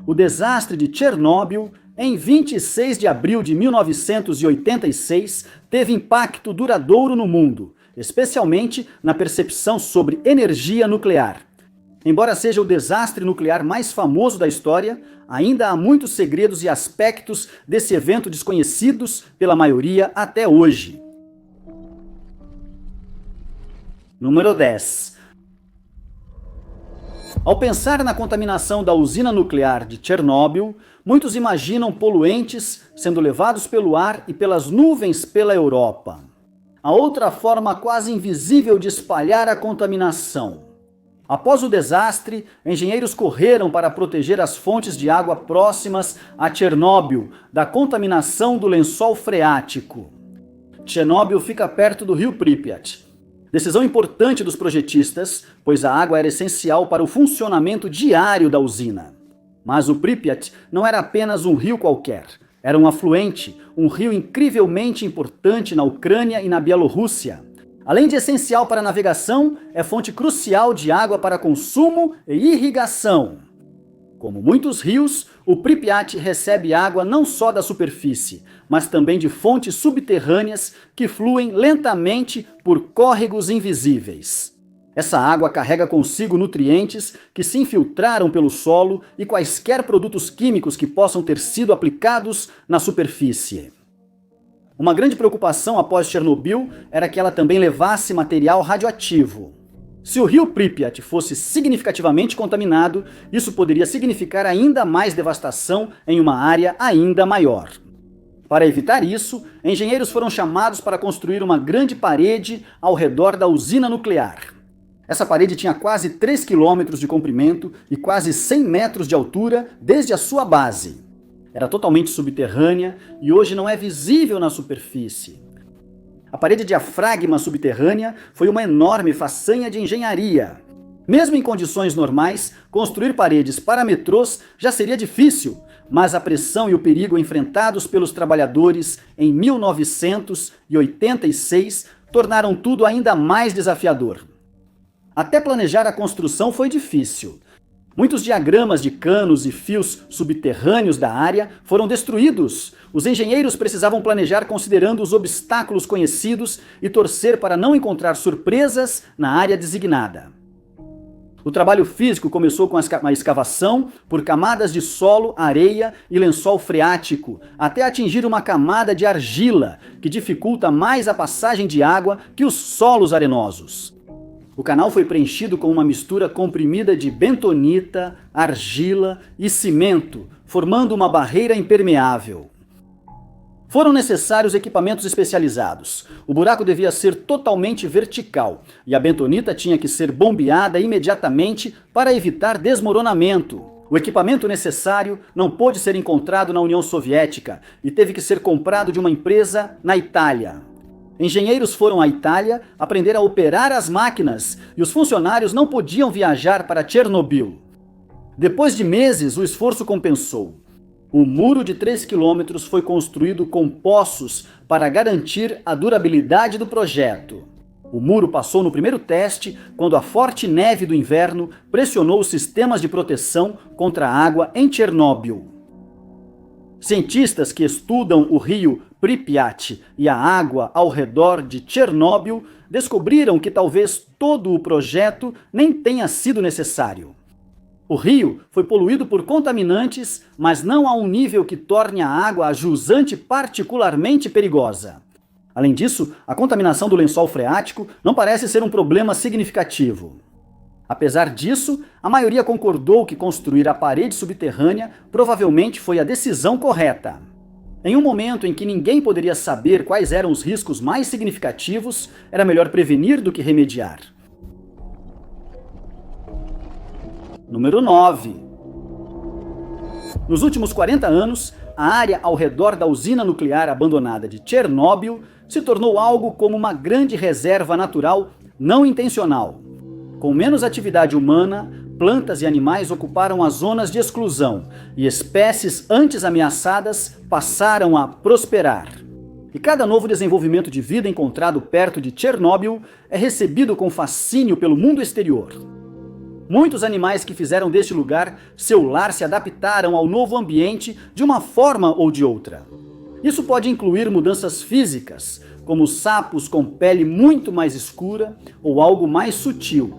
O desastre de Chernobyl, em 26 de abril de 1986, teve impacto duradouro no mundo, especialmente na percepção sobre energia nuclear. Embora seja o desastre nuclear mais famoso da história, ainda há muitos segredos e aspectos desse evento desconhecidos pela maioria até hoje. Número 10. Ao pensar na contaminação da usina nuclear de Chernobyl, muitos imaginam poluentes sendo levados pelo ar e pelas nuvens pela Europa. Há outra forma quase invisível de espalhar a contaminação. Após o desastre, engenheiros correram para proteger as fontes de água próximas a Chernobyl da contaminação do lençol freático. Chernobyl fica perto do rio Pripyat. Decisão importante dos projetistas, pois a água era essencial para o funcionamento diário da usina. Mas o Pripyat não era apenas um rio qualquer. Era um afluente, um rio incrivelmente importante na Ucrânia e na Bielorrússia. Além de essencial para a navegação, é fonte crucial de água para consumo e irrigação. Como muitos rios, o Pripyat recebe água não só da superfície, mas também de fontes subterrâneas que fluem lentamente por córregos invisíveis. Essa água carrega consigo nutrientes que se infiltraram pelo solo e quaisquer produtos químicos que possam ter sido aplicados na superfície. Uma grande preocupação após Chernobyl era que ela também levasse material radioativo. Se o rio Pripyat fosse significativamente contaminado, isso poderia significar ainda mais devastação em uma área ainda maior. Para evitar isso, engenheiros foram chamados para construir uma grande parede ao redor da usina nuclear. Essa parede tinha quase 3 quilômetros de comprimento e quase 100 metros de altura desde a sua base. Era totalmente subterrânea e hoje não é visível na superfície. A parede diafragma subterrânea foi uma enorme façanha de engenharia. Mesmo em condições normais, construir paredes para metrôs já seria difícil, mas a pressão e o perigo enfrentados pelos trabalhadores em 1986 tornaram tudo ainda mais desafiador. Até planejar a construção foi difícil. Muitos diagramas de canos e fios subterrâneos da área foram destruídos. Os engenheiros precisavam planejar considerando os obstáculos conhecidos e torcer para não encontrar surpresas na área designada. O trabalho físico começou com a escavação por camadas de solo, areia e lençol freático, até atingir uma camada de argila, que dificulta mais a passagem de água que os solos arenosos. O canal foi preenchido com uma mistura comprimida de bentonita, argila e cimento, formando uma barreira impermeável. Foram necessários equipamentos especializados. O buraco devia ser totalmente vertical e a bentonita tinha que ser bombeada imediatamente para evitar desmoronamento. O equipamento necessário não pôde ser encontrado na União Soviética e teve que ser comprado de uma empresa na Itália. Engenheiros foram à Itália aprender a operar as máquinas e os funcionários não podiam viajar para Chernobyl. Depois de meses, o esforço compensou. O muro de 3 quilômetros foi construído com poços para garantir a durabilidade do projeto. O muro passou no primeiro teste quando a forte neve do inverno pressionou os sistemas de proteção contra a água em Chernobyl. Cientistas que estudam o rio Pripyat e a água ao redor de Chernobyl descobriram que talvez todo o projeto nem tenha sido necessário. O rio foi poluído por contaminantes, mas não a um nível que torne a água jusante particularmente perigosa. Além disso, a contaminação do lençol freático não parece ser um problema significativo. Apesar disso, a maioria concordou que construir a parede subterrânea provavelmente foi a decisão correta. Em um momento em que ninguém poderia saber quais eram os riscos mais significativos, era melhor prevenir do que remediar. Número 9. Nos últimos 40 anos, a área ao redor da usina nuclear abandonada de Chernobyl se tornou algo como uma grande reserva natural não intencional. Com menos atividade humana, plantas e animais ocuparam as zonas de exclusão e espécies antes ameaçadas passaram a prosperar. E cada novo desenvolvimento de vida encontrado perto de Chernobyl é recebido com fascínio pelo mundo exterior. Muitos animais que fizeram deste lugar seu lar se adaptaram ao novo ambiente de uma forma ou de outra. Isso pode incluir mudanças físicas, como sapos com pele muito mais escura ou algo mais sutil.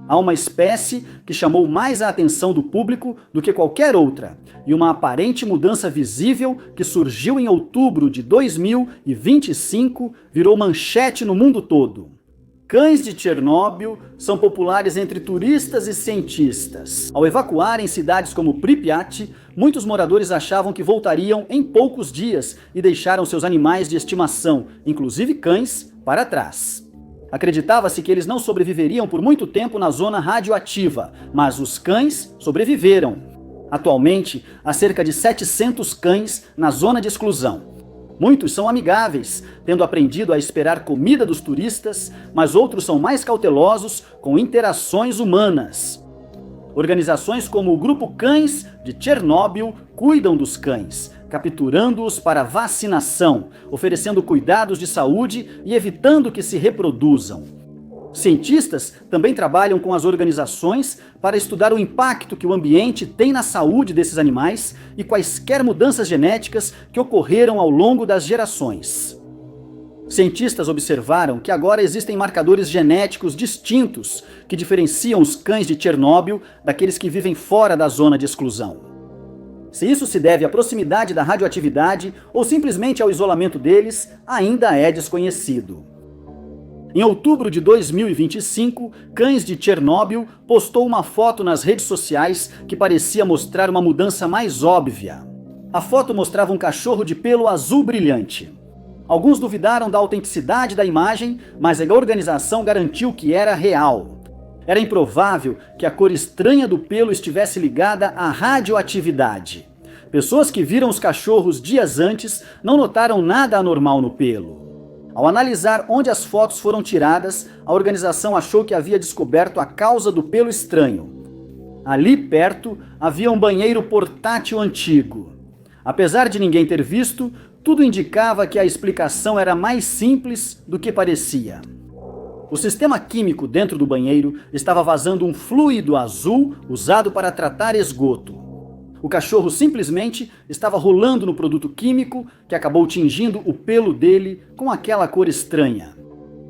Há uma espécie que chamou mais a atenção do público do que qualquer outra, e uma aparente mudança visível que surgiu em outubro de 2025 virou manchete no mundo todo. Cães de Chernobyl são populares entre turistas e cientistas. Ao evacuarem cidades como Pripyat, muitos moradores achavam que voltariam em poucos dias e deixaram seus animais de estimação, inclusive cães, para trás. Acreditava-se que eles não sobreviveriam por muito tempo na zona radioativa, mas os cães sobreviveram. Atualmente, há cerca de 700 cães na zona de exclusão. Muitos são amigáveis, tendo aprendido a esperar comida dos turistas, mas outros são mais cautelosos com interações humanas. Organizações como o Grupo Cães de Chernobyl cuidam dos cães, capturando-os para vacinação, oferecendo cuidados de saúde e evitando que se reproduzam. Cientistas também trabalham com as organizações para estudar o impacto que o ambiente tem na saúde desses animais e quaisquer mudanças genéticas que ocorreram ao longo das gerações. Cientistas observaram que agora existem marcadores genéticos distintos que diferenciam os cães de Chernobyl daqueles que vivem fora da zona de exclusão. Se isso se deve à proximidade da radioatividade ou simplesmente ao isolamento deles, ainda é desconhecido. Em outubro de 2025, Cães de Chernobyl postou uma foto nas redes sociais que parecia mostrar uma mudança mais óbvia. A foto mostrava um cachorro de pelo azul brilhante. Alguns duvidaram da autenticidade da imagem, mas a organização garantiu que era real. Era improvável que a cor estranha do pelo estivesse ligada à radioatividade. Pessoas que viram os cachorros dias antes não notaram nada anormal no pelo. Ao analisar onde as fotos foram tiradas, a organização achou que havia descoberto a causa do pelo estranho. Ali perto havia um banheiro portátil antigo. Apesar de ninguém ter visto, tudo indicava que a explicação era mais simples do que parecia. O sistema químico dentro do banheiro estava vazando um fluido azul usado para tratar esgoto. O cachorro simplesmente estava rolando no produto químico que acabou tingindo o pelo dele com aquela cor estranha.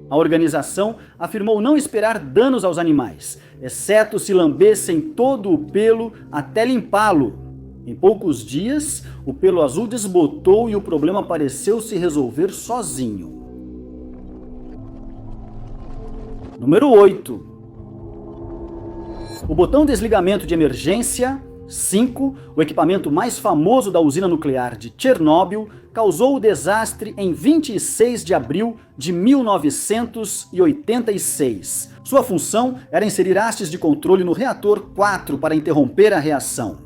A organização afirmou não esperar danos aos animais, exceto se lambessem todo o pelo até limpá-lo. Em poucos dias, o pelo azul desbotou e o problema pareceu se resolver sozinho. Número 8. O botão desligamento de emergência 5, o equipamento mais famoso da usina nuclear de Chernobyl, causou o desastre em 26 de abril de 1986. Sua função era inserir hastes de controle no reator 4 para interromper a reação.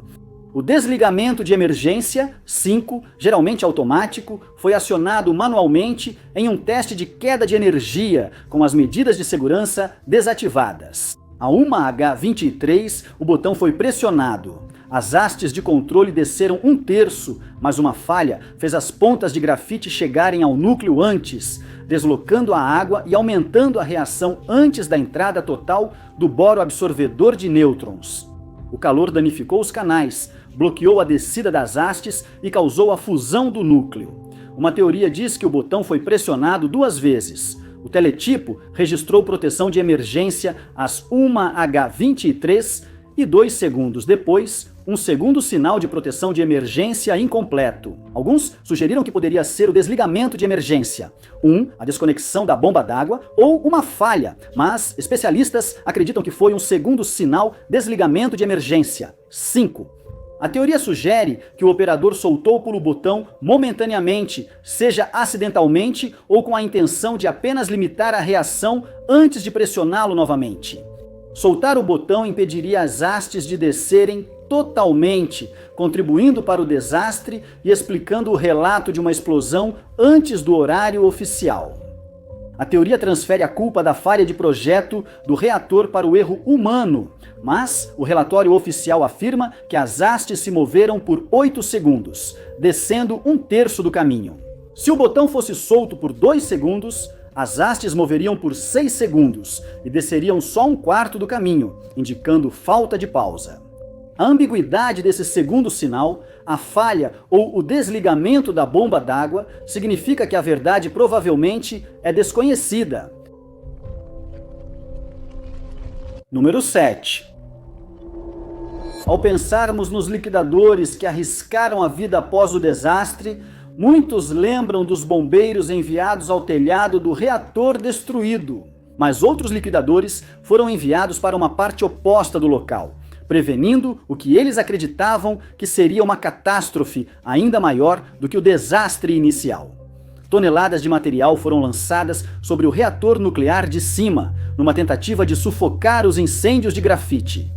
O desligamento de emergência 5, geralmente automático, foi acionado manualmente em um teste de queda de energia, com as medidas de segurança desativadas. A 1H23, o botão foi pressionado. As hastes de controle desceram 1/3, mas uma falha fez as pontas de grafite chegarem ao núcleo antes, deslocando a água e aumentando a reação antes da entrada total do boro absorvedor de nêutrons. O calor danificou os canais, bloqueou a descida das hastes e causou a fusão do núcleo. Uma teoria diz que o botão foi pressionado 2 vezes. O teletipo registrou proteção de emergência às 1H23 e 2 segundos depois, um segundo sinal de proteção de emergência incompleto. Alguns sugeriram que poderia ser o desligamento de emergência, a desconexão da bomba d'água ou uma falha, mas especialistas acreditam que foi um segundo sinal desligamento de emergência, 5. A teoria sugere que o operador soltou o pulo-botão momentaneamente, seja acidentalmente ou com a intenção de apenas limitar a reação antes de pressioná-lo novamente. Soltar o botão impediria as hastes de descerem totalmente, contribuindo para o desastre e explicando o relato de uma explosão antes do horário oficial. A teoria transfere a culpa da falha de projeto do reator para o erro humano, mas o relatório oficial afirma que as hastes se moveram por 8 segundos, descendo 1/3 do caminho. Se o botão fosse solto por 2 segundos, as hastes moveriam por 6 segundos e desceriam só um quarto do caminho, indicando falta de pausa. A ambiguidade desse segundo sinal, a falha ou o desligamento da bomba d'água, significa que a verdade provavelmente é desconhecida. Número 7. Ao pensarmos nos liquidadores que arriscaram a vida após o desastre, muitos lembram dos bombeiros enviados ao telhado do reator destruído. Mas outros liquidadores foram enviados para uma parte oposta do local, prevenindo o que eles acreditavam que seria uma catástrofe ainda maior do que o desastre inicial. Toneladas de material foram lançadas sobre o reator nuclear de cima, numa tentativa de sufocar os incêndios de grafite.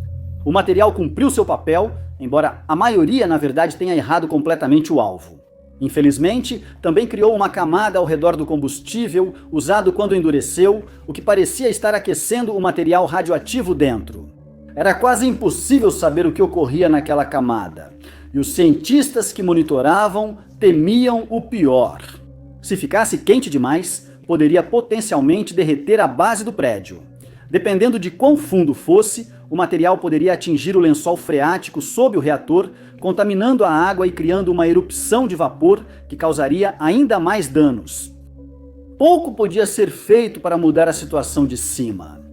O material cumpriu seu papel, embora a maioria, na verdade, tenha errado completamente o alvo. Infelizmente, também criou uma camada ao redor do combustível, usado quando endureceu, o que parecia estar aquecendo o material radioativo dentro. Era quase impossível saber o que ocorria naquela camada, e os cientistas que monitoravam temiam o pior. Se ficasse quente demais, poderia potencialmente derreter a base do prédio. Dependendo de quão fundo fosse, o material poderia atingir o lençol freático sob o reator, contaminando a água e criando uma erupção de vapor que causaria ainda mais danos. Pouco podia ser feito para mudar a situação de cima.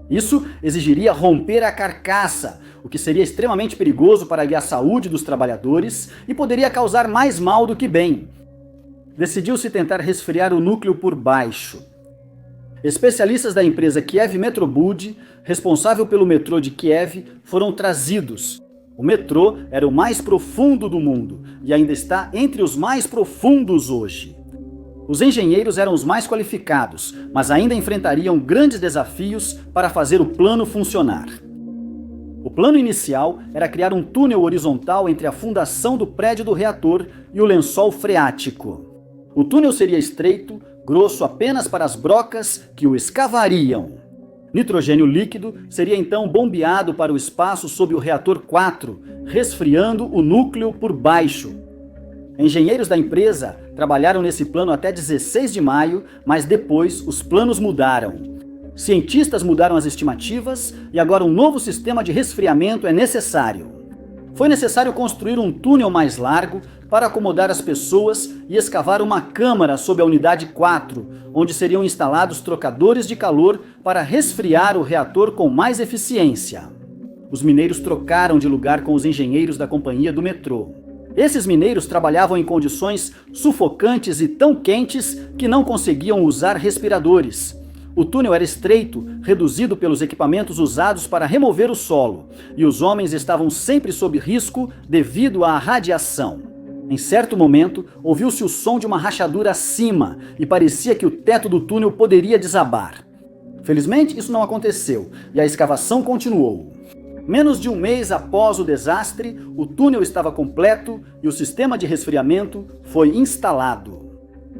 Isso exigiria romper a carcaça, o que seria extremamente perigoso para a saúde dos trabalhadores e poderia causar mais mal do que bem. Decidiu-se tentar resfriar o núcleo por baixo. Especialistas da empresa Kiev Metrobud, responsável pelo metrô de Kiev, foram trazidos. O metrô era o mais profundo do mundo e ainda está entre os mais profundos hoje. Os engenheiros eram os mais qualificados, mas ainda enfrentariam grandes desafios para fazer o plano funcionar. O plano inicial era criar um túnel horizontal entre a fundação do prédio do reator e o lençol freático. O túnel seria estreito, grosso apenas para as brocas que o escavariam. Nitrogênio líquido seria então bombeado para o espaço sob o reator 4, resfriando o núcleo por baixo. Engenheiros da empresa trabalharam nesse plano até 16 de maio, mas depois os planos mudaram. Cientistas mudaram as estimativas e agora um novo sistema de resfriamento é necessário. Foi necessário construir um túnel mais largo para acomodar as pessoas e escavar uma câmara sob a unidade 4, onde seriam instalados trocadores de calor para resfriar o reator com mais eficiência. Os mineiros trocaram de lugar com os engenheiros da companhia do metrô. Esses mineiros trabalhavam em condições sufocantes e tão quentes que não conseguiam usar respiradores. O túnel era estreito, reduzido pelos equipamentos usados para remover o solo, e os homens estavam sempre sob risco devido à radiação. Em certo momento, ouviu-se o som de uma rachadura acima e parecia que o teto do túnel poderia desabar. Felizmente, isso não aconteceu e a escavação continuou. Menos de um mês após o desastre, o túnel estava completo e o sistema de resfriamento foi instalado.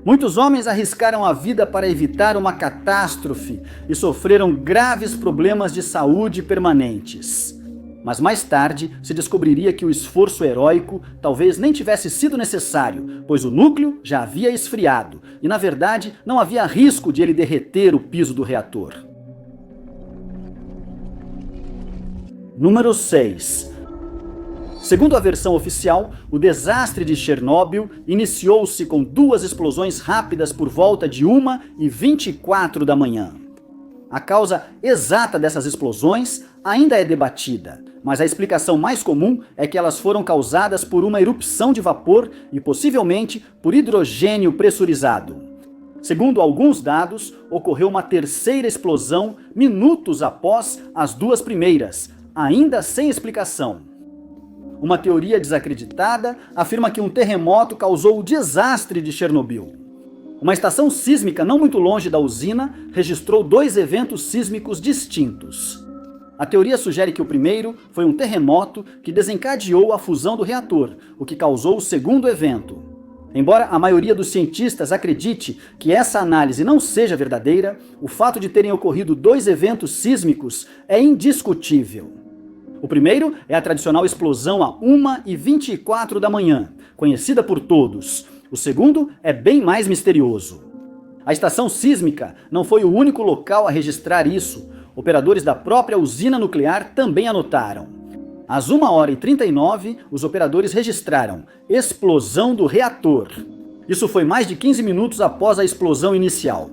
Muitos homens arriscaram a vida para evitar uma catástrofe e sofreram graves problemas de saúde permanentes. Mas mais tarde se descobriria que o esforço heróico talvez nem tivesse sido necessário, pois o núcleo já havia esfriado e, na verdade, não havia risco de ele derreter o piso do reator. Número 6. Segundo a versão oficial, o desastre de Chernobyl iniciou-se com 2 explosões rápidas por volta de 1h24 da manhã. A causa exata dessas explosões ainda é debatida, mas a explicação mais comum é que elas foram causadas por uma erupção de vapor e possivelmente por hidrogênio pressurizado. Segundo alguns dados, ocorreu uma terceira explosão minutos após as 2 primeiras, ainda sem explicação. Uma teoria desacreditada afirma que um terremoto causou o desastre de Chernobyl. Uma estação sísmica não muito longe da usina registrou 2 eventos sísmicos distintos. A teoria sugere que o primeiro foi um terremoto que desencadeou a fusão do reator, o que causou o segundo evento. Embora a maioria dos cientistas acredite que essa análise não seja verdadeira, o fato de terem ocorrido 2 eventos sísmicos é indiscutível. O primeiro é a tradicional explosão a 1h24 da manhã, conhecida por todos. O segundo é bem mais misterioso. A estação sísmica não foi o único local a registrar isso. Operadores da própria usina nuclear também anotaram. Às 1h39, os operadores registraram explosão do reator. Isso foi mais de 15 minutos após a explosão inicial.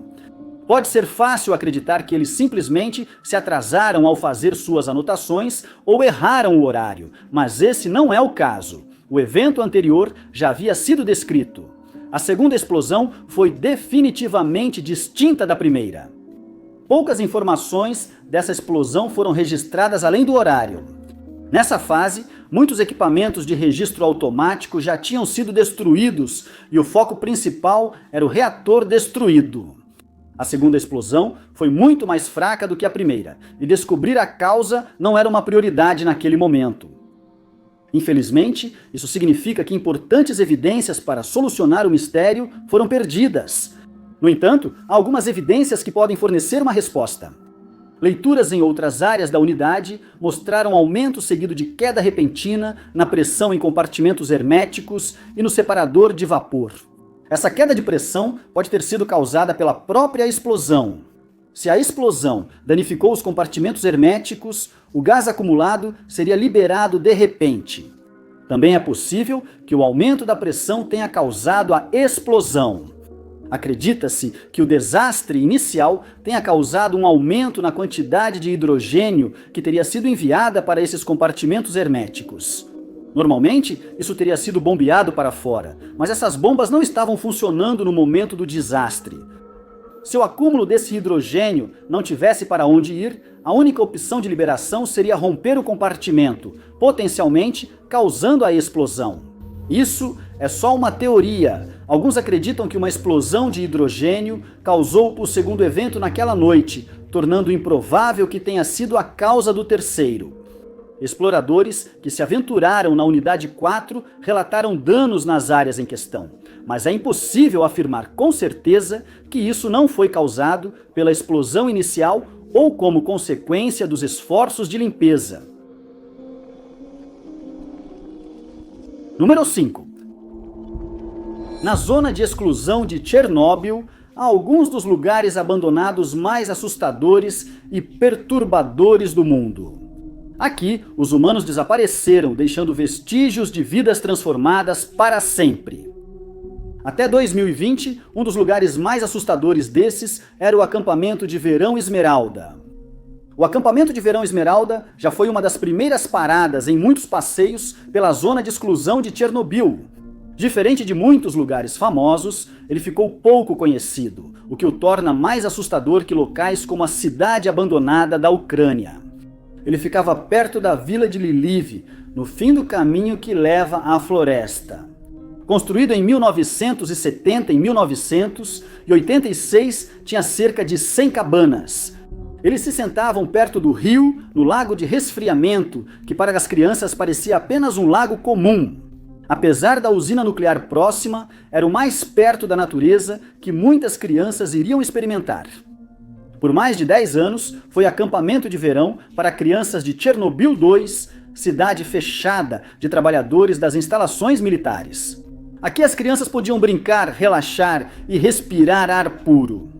Pode ser fácil acreditar que eles simplesmente se atrasaram ao fazer suas anotações ou erraram o horário, mas esse não é o caso. O evento anterior já havia sido descrito. A segunda explosão foi definitivamente distinta da primeira. Poucas informações dessa explosão foram registradas além do horário. Nessa fase, muitos equipamentos de registro automático já tinham sido destruídos e o foco principal era o reator destruído. A segunda explosão foi muito mais fraca do que a primeira, e descobrir a causa não era uma prioridade naquele momento. Infelizmente, isso significa que importantes evidências para solucionar o mistério foram perdidas. No entanto, há algumas evidências que podem fornecer uma resposta. Leituras em outras áreas da unidade mostraram aumento seguido de queda repentina na pressão em compartimentos herméticos e no separador de vapor. Essa queda de pressão pode ter sido causada pela própria explosão. Se a explosão danificou os compartimentos herméticos, o gás acumulado seria liberado de repente. Também é possível que o aumento da pressão tenha causado a explosão. Acredita-se que o desastre inicial tenha causado um aumento na quantidade de hidrogênio que teria sido enviada para esses compartimentos herméticos. Normalmente, isso teria sido bombeado para fora, mas essas bombas não estavam funcionando no momento do desastre. Se o acúmulo desse hidrogênio não tivesse para onde ir, a única opção de liberação seria romper o compartimento, potencialmente causando a explosão. Isso é só uma teoria. Alguns acreditam que uma explosão de hidrogênio causou o segundo evento naquela noite, tornando improvável que tenha sido a causa do terceiro. Exploradores que se aventuraram na unidade 4 relataram danos nas áreas em questão, mas é impossível afirmar com certeza que isso não foi causado pela explosão inicial ou como consequência dos esforços de limpeza. Número 5. Na zona de exclusão de Chernobyl, há alguns dos lugares abandonados mais assustadores e perturbadores do mundo. Aqui, os humanos desapareceram, deixando vestígios de vidas transformadas para sempre. Até 2020, um dos lugares mais assustadores desses era o acampamento de Verão Esmeralda. O acampamento de Verão Esmeralda já foi uma das primeiras paradas em muitos passeios pela zona de exclusão de Chernobyl. Diferente de muitos lugares famosos, ele ficou pouco conhecido, o que o torna mais assustador que locais como a cidade abandonada da Ucrânia. Ele ficava perto da vila de Lviv, no fim do caminho que leva à floresta. Construído em 1970 e 1986, tinha cerca de 100 cabanas. Eles se sentavam perto do rio, no lago de resfriamento, que para as crianças parecia apenas um lago comum. Apesar da usina nuclear próxima, era o mais perto da natureza que muitas crianças iriam experimentar. Por mais de 10 anos, foi acampamento de verão para crianças de Chernobyl 2, cidade fechada de trabalhadores das instalações militares. Aqui as crianças podiam brincar, relaxar e respirar ar puro.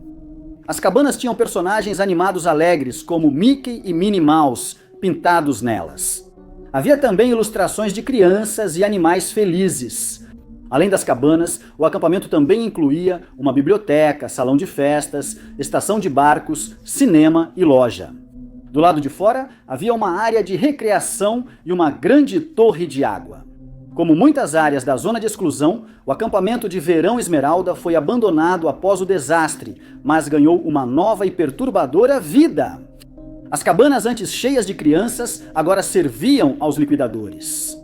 As cabanas tinham personagens animados alegres, como Mickey e Minnie Mouse, pintados nelas. Havia também ilustrações de crianças e animais felizes. Além das cabanas, o acampamento também incluía uma biblioteca, salão de festas, estação de barcos, cinema e loja. Do lado de fora, havia uma área de recreação e uma grande torre de água. Como muitas áreas da zona de exclusão, o acampamento de Verão Esmeralda foi abandonado após o desastre, mas ganhou uma nova e perturbadora vida. As cabanas antes cheias de crianças agora serviam aos liquidadores.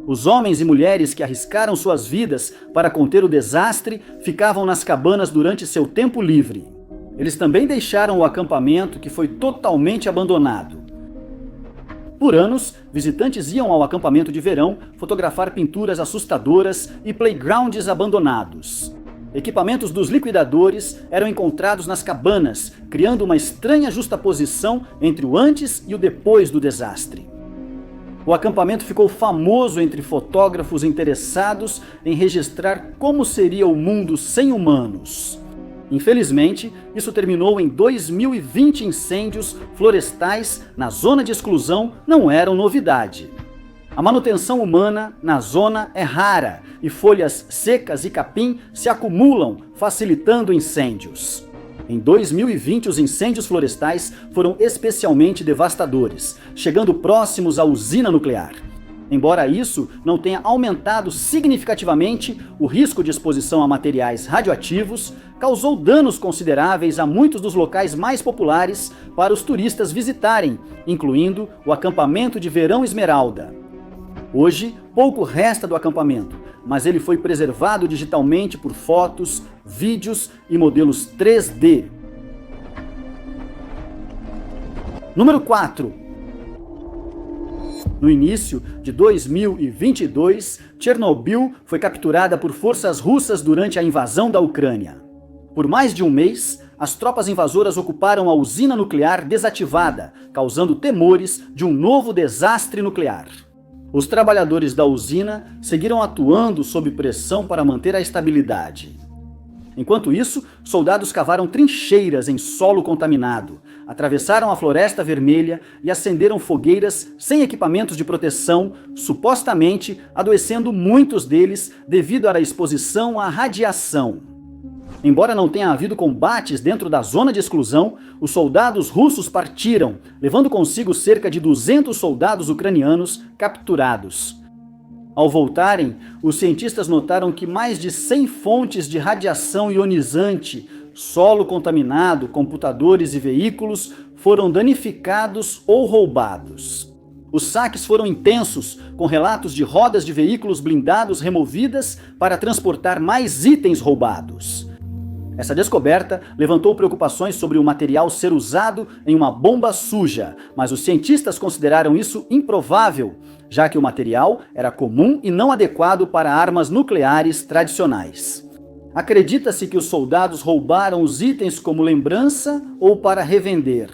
Os homens e mulheres que arriscaram suas vidas para conter o desastre ficavam nas cabanas durante seu tempo livre. Eles também deixaram o acampamento, que foi totalmente abandonado. Por anos, visitantes iam ao acampamento de verão fotografar pinturas assustadoras e playgrounds abandonados. Equipamentos dos liquidadores eram encontrados nas cabanas, criando uma estranha justaposição entre o antes e o depois do desastre. O acampamento ficou famoso entre fotógrafos interessados em registrar como seria o mundo sem humanos. Infelizmente, isso terminou em 2020. Incêndios florestais na zona de exclusão não eram novidade. A manutenção humana na zona é rara e folhas secas e capim se acumulam, facilitando incêndios. Em 2020, os incêndios florestais foram especialmente devastadores, chegando próximos à usina nuclear. Embora isso não tenha aumentado significativamente o risco de exposição a materiais radioativos, causou danos consideráveis a muitos dos locais mais populares para os turistas visitarem, incluindo o acampamento de verão Esmeralda. Hoje, pouco resta do acampamento, mas ele foi preservado digitalmente por fotos, vídeos e modelos 3D. Número 4. No início de 2022, Chernobyl foi capturada por forças russas durante a invasão da Ucrânia. Por mais de um mês, as tropas invasoras ocuparam a usina nuclear desativada, causando temores de um novo desastre nuclear. Os trabalhadores da usina seguiram atuando sob pressão para manter a estabilidade. Enquanto isso, soldados cavaram trincheiras em solo contaminado, atravessaram a Floresta Vermelha e acenderam fogueiras sem equipamentos de proteção, supostamente adoecendo muitos deles devido à exposição à radiação. Embora não tenha havido combates dentro da zona de exclusão, os soldados russos partiram, levando consigo cerca de 200 soldados ucranianos capturados. Ao voltarem, os cientistas notaram que mais de 100 fontes de radiação ionizante, solo contaminado, computadores e veículos foram danificados ou roubados. Os saques foram intensos, com relatos de rodas de veículos blindados removidas para transportar mais itens roubados. Essa descoberta levantou preocupações sobre o material ser usado em uma bomba suja, mas os cientistas consideraram isso improvável, já que o material era comum e não adequado para armas nucleares tradicionais. Acredita-se que os soldados roubaram os itens como lembrança ou para revender.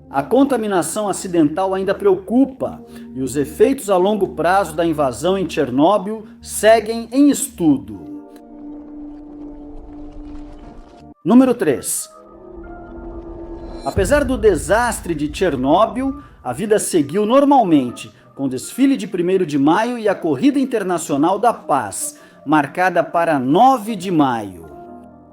A contaminação acidental ainda preocupa e os efeitos a longo prazo da invasão em Chernobyl seguem em estudo. Número 3. Apesar do desastre de Chernobyl, a vida seguiu normalmente, com o desfile de 1º de maio e a Corrida Internacional da Paz, marcada para 9 de maio.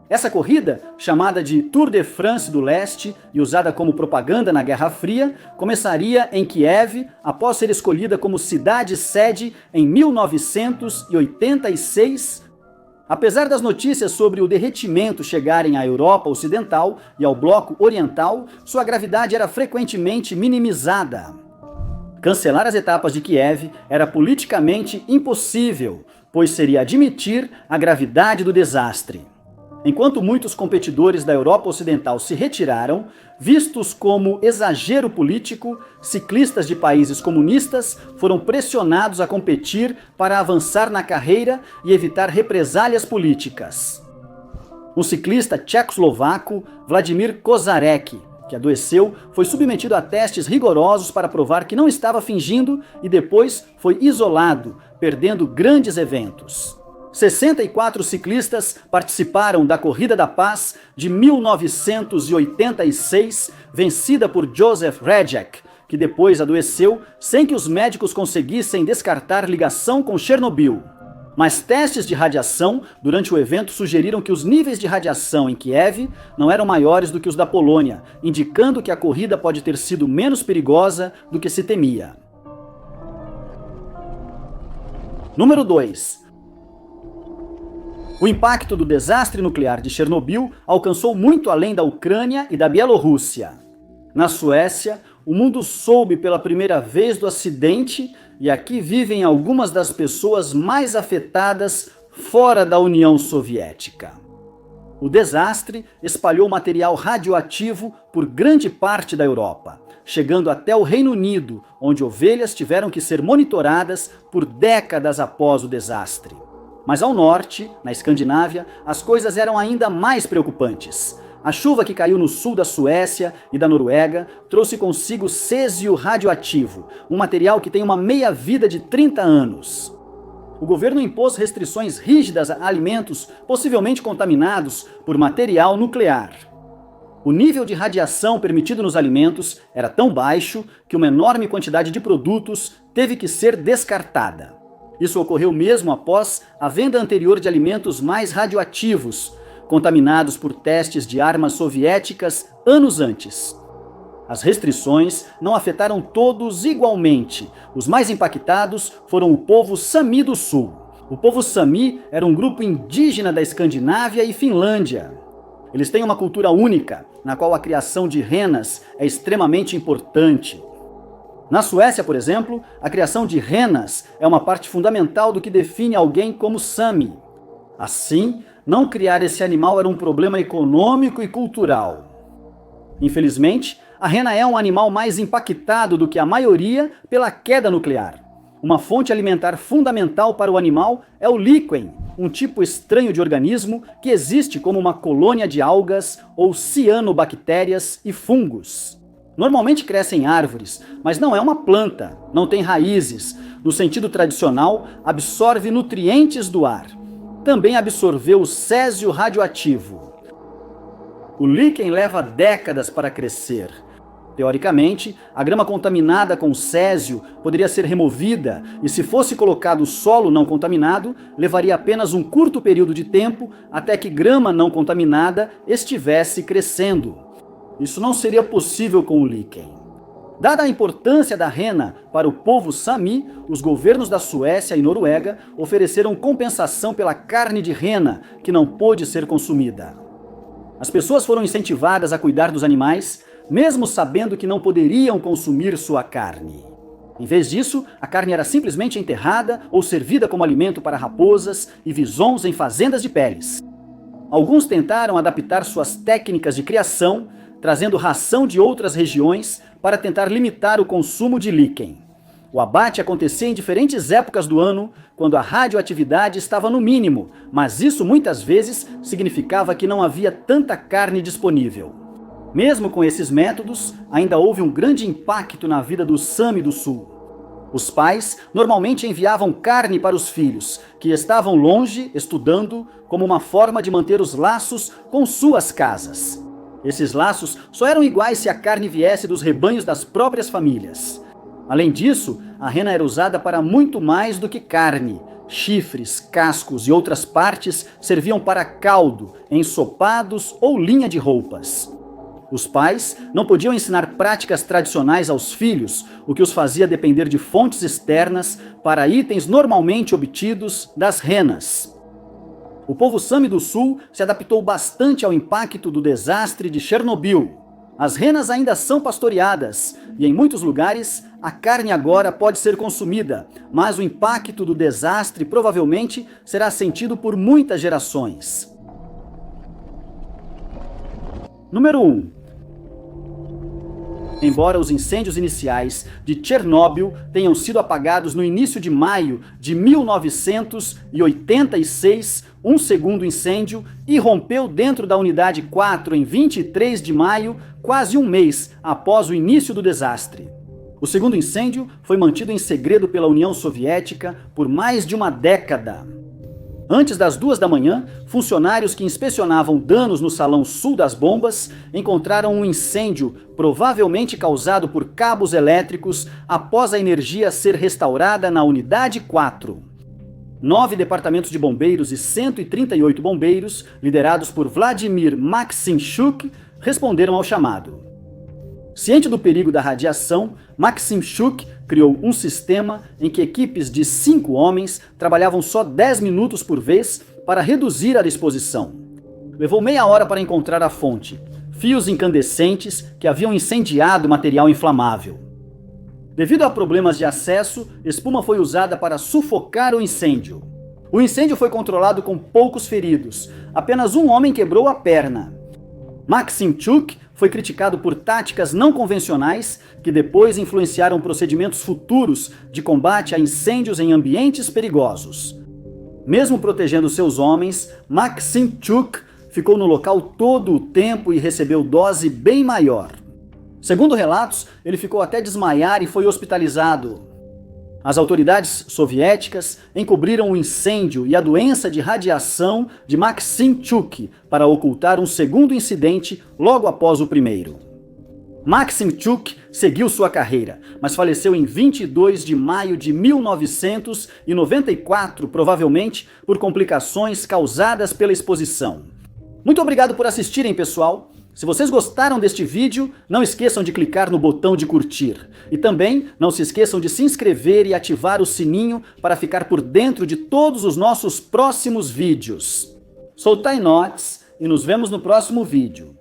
Essa corrida, chamada de Tour de France do Leste e usada como propaganda na Guerra Fria, começaria em Kiev após ser escolhida como cidade-sede em 1986. Apesar das notícias sobre o derretimento chegarem à Europa Ocidental e ao Bloco Oriental, sua gravidade era frequentemente minimizada. Cancelar as etapas de Kiev era politicamente impossível, pois seria admitir a gravidade do desastre. Enquanto muitos competidores da Europa Ocidental se retiraram, vistos como exagero político, ciclistas de países comunistas foram pressionados a competir para avançar na carreira e evitar represálias políticas. Um ciclista tchecoslovaco, Vladimir Kozarek, que adoeceu, foi submetido a testes rigorosos para provar que não estava fingindo e depois foi isolado, perdendo grandes eventos. 64 ciclistas participaram da Corrida da Paz de 1986, vencida por Josef Rejek, que depois adoeceu sem que os médicos conseguissem descartar ligação com Chernobyl. Mas testes de radiação durante o evento sugeriram que os níveis de radiação em Kiev não eram maiores do que os da Polônia, indicando que a corrida pode ter sido menos perigosa do que se temia. Número 2. O impacto do desastre nuclear de Chernobyl alcançou muito além da Ucrânia e da Bielorrússia. Na Suécia, o mundo soube pela primeira vez do acidente e aqui vivem algumas das pessoas mais afetadas fora da União Soviética. O desastre espalhou material radioativo por grande parte da Europa, chegando até o Reino Unido, onde ovelhas tiveram que ser monitoradas por décadas após o desastre. Mas ao norte, na Escandinávia, as coisas eram ainda mais preocupantes. A chuva que caiu no sul da Suécia e da Noruega trouxe consigo césio radioativo, um material que tem uma meia-vida de 30 anos. o governo impôs restrições rígidas a alimentos possivelmente contaminados por material nuclear. O nível de radiação permitido nos alimentos era tão baixo que uma enorme quantidade de produtos teve que ser descartada. Isso ocorreu mesmo após a venda anterior de alimentos mais radioativos, contaminados por testes de armas soviéticas anos antes. As restrições não afetaram todos igualmente. Os mais impactados foram o povo Sami do Sul. O povo Sami era um grupo indígena da Escandinávia e Finlândia. Eles têm uma cultura única, na qual a criação de renas é extremamente importante. Na Suécia, por exemplo, a criação de renas é uma parte fundamental do que define alguém como Sami. Assim, não criar esse animal era um problema econômico e cultural. Infelizmente, a rena é um animal mais impactado do que a maioria pela queda nuclear. Uma fonte alimentar fundamental para o animal é o líquen, um tipo estranho de organismo que existe como uma colônia de algas ou cianobactérias e fungos. Normalmente cresce em árvores, mas não é uma planta, não tem raízes. No sentido tradicional, absorve nutrientes do ar. Também absorveu o césio radioativo. O líquen leva décadas para crescer. Teoricamente, a grama contaminada com césio poderia ser removida e, se fosse colocado solo não contaminado, levaria apenas um curto período de tempo até que grama não contaminada estivesse crescendo. Isso não seria possível com o líquen. Dada a importância da rena para o povo Sami, os governos da Suécia e Noruega ofereceram compensação pela carne de rena que não pôde ser consumida. As pessoas foram incentivadas a cuidar dos animais, mesmo sabendo que não poderiam consumir sua carne. Em vez disso, a carne era simplesmente enterrada ou servida como alimento para raposas e visons em fazendas de peles. Alguns tentaram adaptar suas técnicas de criação, trazendo ração de outras regiões para tentar limitar o consumo de líquen. O abate acontecia em diferentes épocas do ano, quando a radioatividade estava no mínimo, mas isso muitas vezes significava que não havia tanta carne disponível. Mesmo com esses métodos, ainda houve um grande impacto na vida dos Sami do Sul. Os pais normalmente enviavam carne para os filhos, que estavam longe, estudando, como uma forma de manter os laços com suas casas. Esses laços só eram iguais se a carne viesse dos rebanhos das próprias famílias. Além disso, a rena era usada para muito mais do que carne. Chifres, cascos e outras partes serviam para caldo, ensopados ou linha de roupas. Os pais não podiam ensinar práticas tradicionais aos filhos, o que os fazia depender de fontes externas para itens normalmente obtidos das renas. O povo Sami do Sul se adaptou bastante ao impacto do desastre de Chernobyl. As renas ainda são pastoreadas e, em muitos lugares, a carne agora pode ser consumida, mas o impacto do desastre provavelmente será sentido por muitas gerações. Número 1. Embora os incêndios iniciais de Chernobyl tenham sido apagados no início de maio de 1986, um segundo incêndio irrompeu dentro da unidade 4 em 23 de maio, quase um mês após o início do desastre. O segundo incêndio foi mantido em segredo pela União Soviética por mais de uma década. Antes das 2 da manhã, funcionários que inspecionavam danos no salão sul das bombas encontraram um incêndio provavelmente causado por cabos elétricos após a energia ser restaurada na unidade 4. 9 departamentos de bombeiros e 138 bombeiros, liderados por Vladimir Maksimchuk, responderam ao chamado. Ciente do perigo da radiação, Maksimchuk criou um sistema em que equipes de 5 homens trabalhavam só 10 minutos por vez para reduzir a exposição. Levou meia hora para encontrar a fonte, fios incandescentes que haviam incendiado material inflamável. Devido a problemas de acesso, espuma foi usada para sufocar o incêndio. O incêndio foi controlado com poucos feridos, apenas um homem quebrou a perna. Maksimchuk foi criticado por táticas não convencionais que depois influenciaram procedimentos futuros de combate a incêndios em ambientes perigosos. Mesmo protegendo seus homens, Maksimchuk ficou no local todo o tempo e recebeu dose bem maior. Segundo relatos, ele ficou até desmaiar e foi hospitalizado. As autoridades soviéticas encobriram o incêndio e a doença de radiação de Maksim Chuk para ocultar um segundo incidente logo após o primeiro. Maksim Chuk seguiu sua carreira, mas faleceu em 22 de maio de 1994, provavelmente por complicações causadas pela exposição. Muito obrigado por assistirem, pessoal! Se vocês gostaram deste vídeo, não esqueçam de clicar no botão de curtir. E também não se esqueçam de se inscrever e ativar o sininho para ficar por dentro de todos os nossos próximos vídeos. Sou Tainox e nos vemos no próximo vídeo.